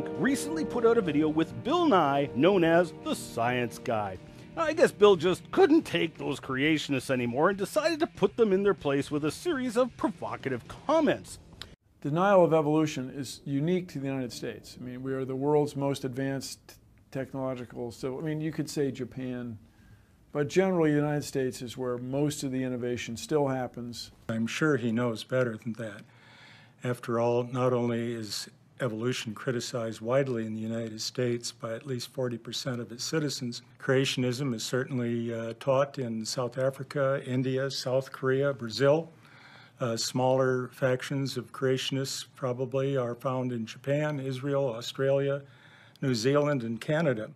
Inc. recently put out a video with Bill Nye, known as the Science Guy. I guess Bill just couldn't take those creationists anymore and decided to put them in their place with a series of provocative comments. Denial of evolution is unique to the United States. I mean, we are the world's most advanced technological, so I mean, you could say Japan, but generally the United States is where most of the innovation still happens. I'm sure he knows better than that. After all, not only is evolution criticized widely in the United States by at least 40% of its citizens, creationism is certainly taught in South Africa, India, South Korea, Brazil. Smaller factions of creationists probably are found in Japan, Israel, Australia, New Zealand, and Canada.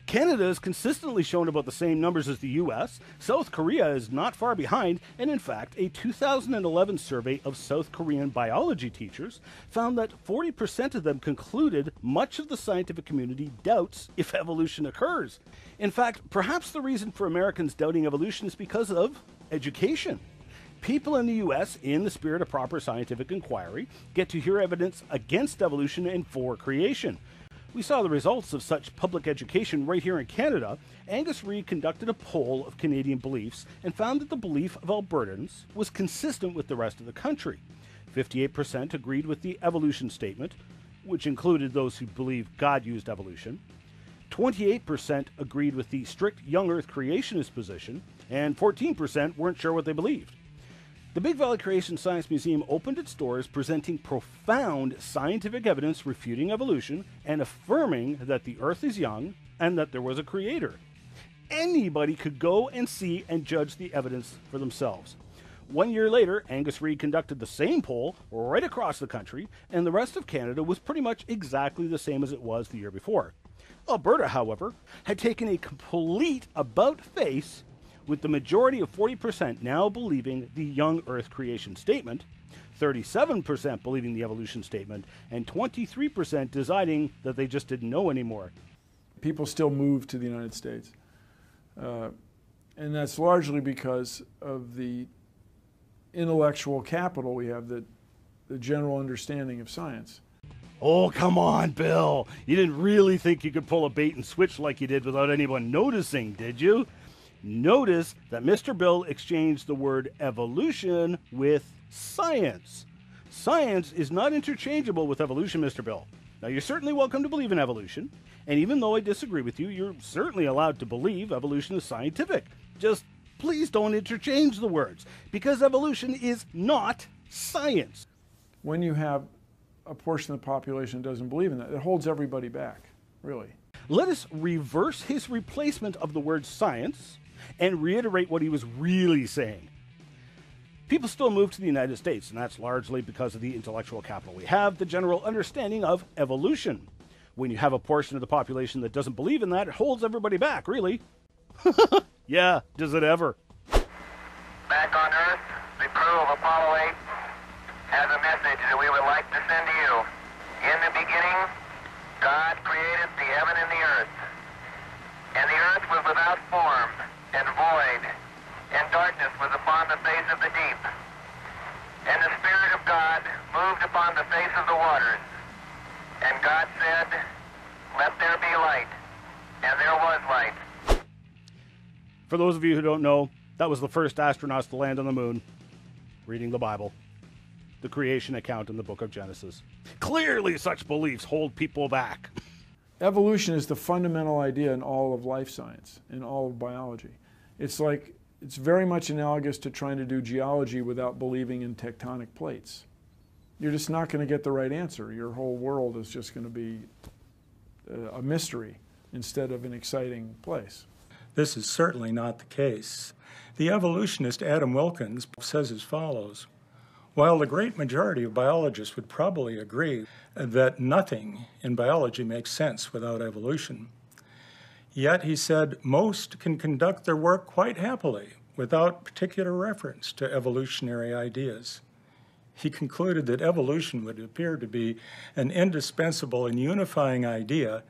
Canada has consistently shown about the same numbers as the US. South Korea is not far behind, and in fact, a 2011 survey of South Korean biology teachers found that 40% of them concluded much of the scientific community doubts if evolution occurs. In fact, perhaps the reason for Americans doubting evolution is because of education. People in the US, in the spirit of proper scientific inquiry, get to hear evidence against evolution and for creation. We saw the results of such public education right here in Canada. Angus Reid conducted a poll of Canadian beliefs and found that the belief of Albertans was consistent with the rest of the country. 58% agreed with the evolution statement, which included those who believe God used evolution. 28% agreed with the strict young Earth creationist position, and 14% weren't sure what they believed. The Big Valley Creation Science Museum opened its doors presenting profound scientific evidence refuting evolution and affirming that the Earth is young and that there was a creator. Anybody could go and see and judge the evidence for themselves. 1 year later, Angus Reid conducted the same poll right across the country, and the rest of Canada was pretty much exactly the same as it was the year before. Alberta, however, had taken a complete about-face, with the majority of 40% now believing the young Earth creation statement, 37% believing the evolution statement, and 23% deciding that they just didn't know anymore. People still move to the United States. And that's largely because of the intellectual capital we have, the general understanding of science. Oh, come on, Bill. You didn't really think you could pull a bait and switch like you did without anyone noticing, did you? Notice that Mr. Bill exchanged the word evolution with science. Science is not interchangeable with evolution, Mr. Bill. Now, you're certainly welcome to believe in evolution, and even though I disagree with you, you're certainly allowed to believe evolution is scientific. Just please don't interchange the words, because evolution is not science. When you have a portion of the population that doesn't believe in that, it holds everybody back, really. Let us reverse his replacement of the word science and reiterate what he was really saying. People still move to the United States, and that's largely because of the intellectual capital we have, the general understanding of evolution. When you have a portion of the population that doesn't believe in that, it holds everybody back, really. Yeah, does it ever? Back on Earth, the crew of Apollo 8 has a message that we would like to send to you. In the beginning, God created the heaven and the earth. And the earth was without form and void, and darkness was upon the face of the deep. And the Spirit of God moved upon the face of the waters. And God said, "Let there be light." And there was light. For those of you who don't know, that was the first astronauts to land on the moon, reading the Bible, the creation account in the book of Genesis. Clearly such beliefs hold people back. Evolution is the fundamental idea in all of life science, in all of biology. It's very much analogous to trying to do geology without believing in tectonic plates. You're just not going to get the right answer. Your whole world is just going to be a mystery instead of an exciting place. This is certainly not the case. The evolutionist Adam Wilkins says as follows: while the great majority of biologists would probably agree that nothing in biology makes sense without evolution, yet, he said, most can conduct their work quite happily without particular reference to evolutionary ideas. He concluded that evolution would appear to be an indispensable and unifying idea,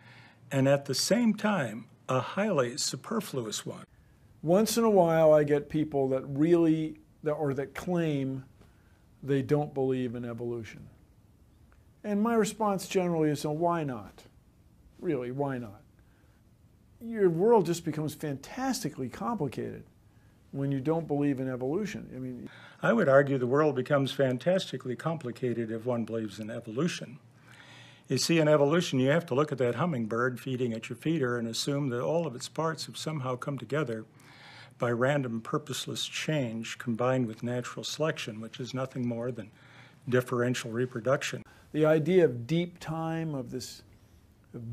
and at the same time, a highly superfluous one. Once in a while, I get people that claim they don't believe in evolution. And my response generally is, so why not? Really, why not? Your world just becomes fantastically complicated when you don't believe in evolution. I mean, I would argue the world becomes fantastically complicated if one believes in evolution. You see, in evolution, you have to look at that hummingbird feeding at your feeder and assume that all of its parts have somehow come together by random purposeless change combined with natural selection, which is nothing more than differential reproduction. The idea of deep time, of this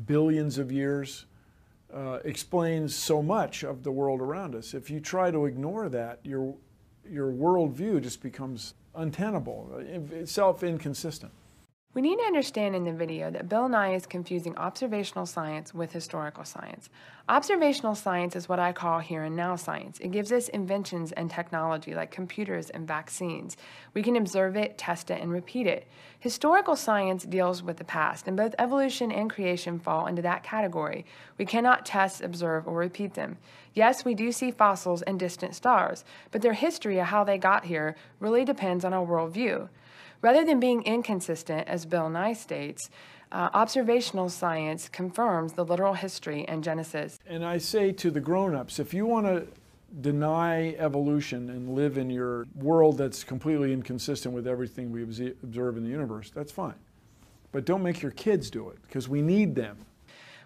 billions of years, explains so much of the world around us. If you try to ignore that, your worldview just becomes untenable, self-inconsistent. We need to understand in the video that Bill Nye is confusing observational science with historical science. Observational science is what I call here and now science. It gives us inventions and technology like computers and vaccines. We can observe it, test it, and repeat it. Historical science deals with the past, and both evolution and creation fall into that category. We cannot test, observe, or repeat them. Yes, we do see fossils and distant stars, but their history of how they got here really depends on our worldview. Rather than being inconsistent, as Bill Nye states, observational science confirms the literal history and genesis. And I say to the grown-ups, if you want to deny evolution and live in your world that's completely inconsistent with everything we observe in the universe, that's fine. But don't make your kids do it, because we need them.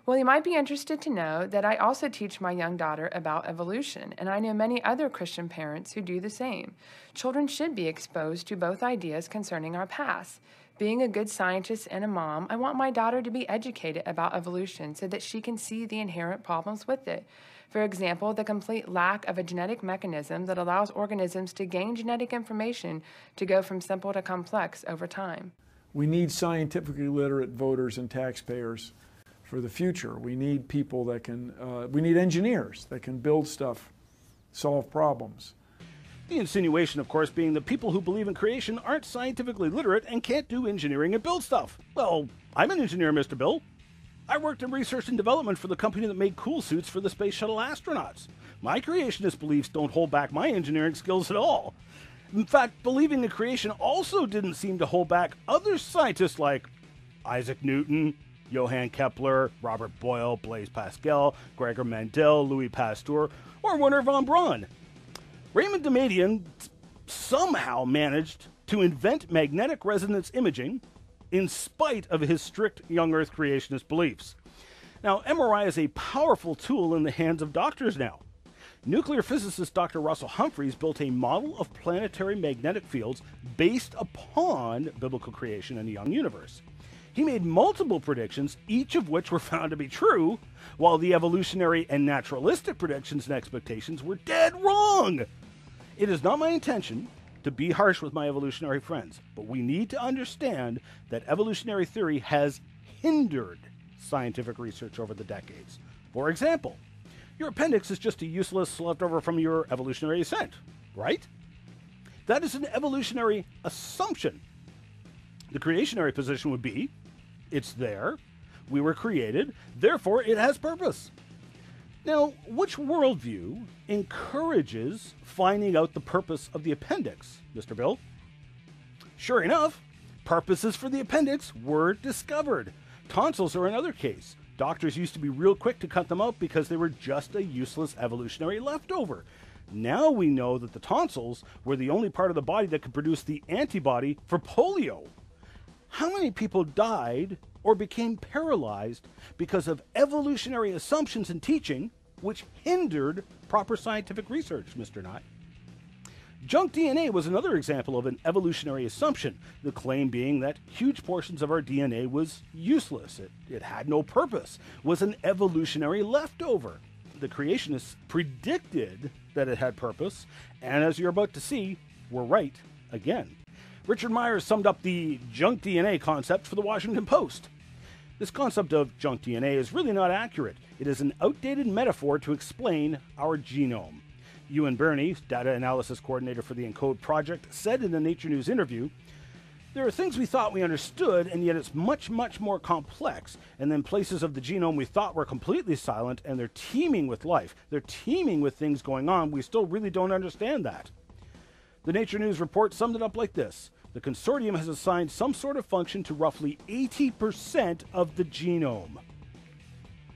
Well, you might be interested to know that I also teach my young daughter about evolution, and I know many other Christian parents who do the same. Children should be exposed to both ideas concerning our past. Being a good scientist and a mom, I want my daughter to be educated about evolution so that she can see the inherent problems with it. For example, the complete lack of a genetic mechanism that allows organisms to gain genetic information to go from simple to complex over time. We need scientifically literate voters and taxpayers for the future. We need people that can, we need engineers that can build stuff, solve problems. The insinuation, of course, being that people who believe in creation aren't scientifically literate and can't do engineering and build stuff. Well, I'm an engineer, Mr. Bill. I worked in research and development for the company that made cool suits for the space shuttle astronauts. My creationist beliefs don't hold back my engineering skills at all. In fact, believing in creation also didn't seem to hold back other scientists like Isaac Newton, Johann Kepler, Robert Boyle, Blaise Pascal, Gregor Mendel, Louis Pasteur, or Wernher von Braun. Raymond Damadian somehow managed to invent magnetic resonance imaging in spite of his strict young Earth creationist beliefs. Now, MRI is a powerful tool in the hands of doctors now. Nuclear physicist Dr. Russell Humphreys built a model of planetary magnetic fields based upon biblical creation and the young universe. He made multiple predictions, each of which were found to be true, while the evolutionary and naturalistic predictions and expectations were dead wrong. It is not my intention to be harsh with my evolutionary friends, but we need to understand that evolutionary theory has hindered scientific research over the decades. For example, your appendix is just a useless leftover from your evolutionary ascent, right? That is an evolutionary assumption. The creationary position would be, it's there, we were created, therefore it has purpose. Now, which worldview encourages finding out the purpose of the appendix, Mr. Bill? Sure enough, purposes for the appendix were discovered. Tonsils are another case. Doctors used to be real quick to cut them out because they were just a useless evolutionary leftover. Now we know that the tonsils were the only part of the body that could produce the antibody for polio. How many people died or became paralyzed because of evolutionary assumptions and teaching which hindered proper scientific research, Mr. Nye? Junk DNA was another example of an evolutionary assumption, the claim being that huge portions of our DNA was useless, it had no purpose, was an evolutionary leftover. The creationists predicted that it had purpose, and as you're about to see, were right again. Richard Myers summed up the junk DNA concept for the Washington Post. This concept of junk DNA is really not accurate. It is an outdated metaphor to explain our genome. Ewan Birney, data analysis coordinator for the ENCODE project, said in the Nature News interview, "There are things we thought we understood, and yet it's much, much more complex. And then places of the genome we thought were completely silent, and they're teeming with life. They're teeming with things going on. We still really don't understand that." The Nature News report summed it up like this: The consortium has assigned some sort of function to roughly 80% of the genome.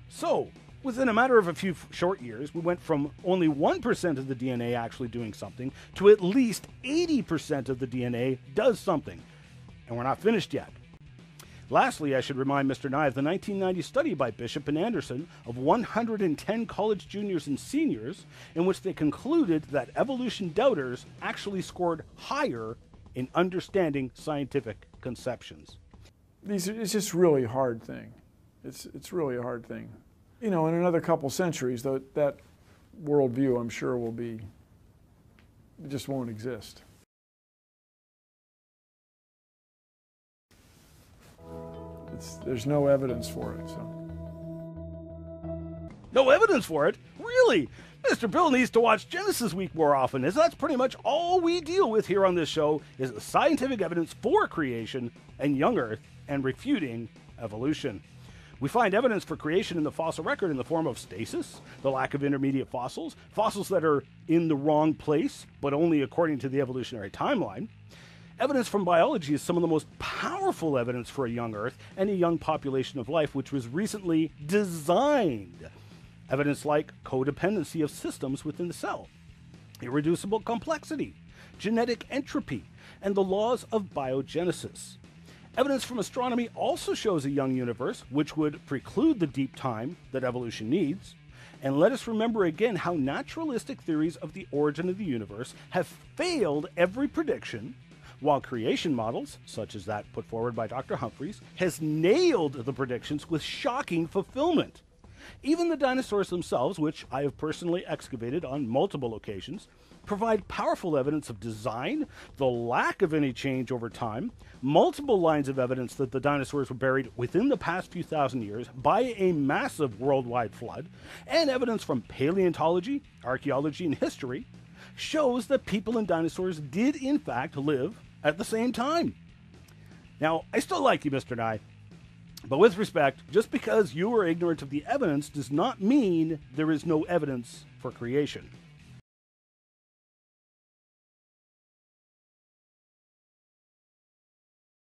So, within a matter of a few short years, we went from only 1% of the DNA actually doing something to at least 80% of the DNA does something. And we're not finished yet. Lastly, I should remind Mr. Nye of the 1990 study by Bishop and Anderson of 110 college juniors and seniors in which they concluded that evolution doubters actually scored higher in understanding scientific conceptions. It's just really a hard thing. It's really a hard thing. You know, in another couple centuries, that worldview, I'm sure, it just won't exist. There's no evidence for it, so. No evidence for it? Really? Mr. Bill needs to watch Genesis Week more often, as that's pretty much all we deal with here on this show is the scientific evidence for creation and young Earth and refuting evolution. We find evidence for creation in the fossil record in the form of stasis, the lack of intermediate fossils, fossils that are in the wrong place, but only according to the evolutionary timeline. Evidence from biology is some of the most powerful evidence for a young Earth and a young population of life which was recently designed. Evidence like codependency of systems within the cell, irreducible complexity, genetic entropy, and the laws of biogenesis. Evidence from astronomy also shows a young universe, which would preclude the deep time that evolution needs. And let us remember again how naturalistic theories of the origin of the universe have failed every prediction, while creation models, such as that put forward by Dr. Humphreys, has nailed the predictions with shocking fulfillment. Even the dinosaurs themselves, which I have personally excavated on multiple occasions, provide powerful evidence of design, the lack of any change over time, multiple lines of evidence that the dinosaurs were buried within the past few thousand years by a massive worldwide flood, and evidence from paleontology, archaeology, and history shows that people and dinosaurs did in fact live at the same time. Now, I still like you, Mr. Nye, but with respect, just because you are ignorant of the evidence does not mean there is no evidence for creation.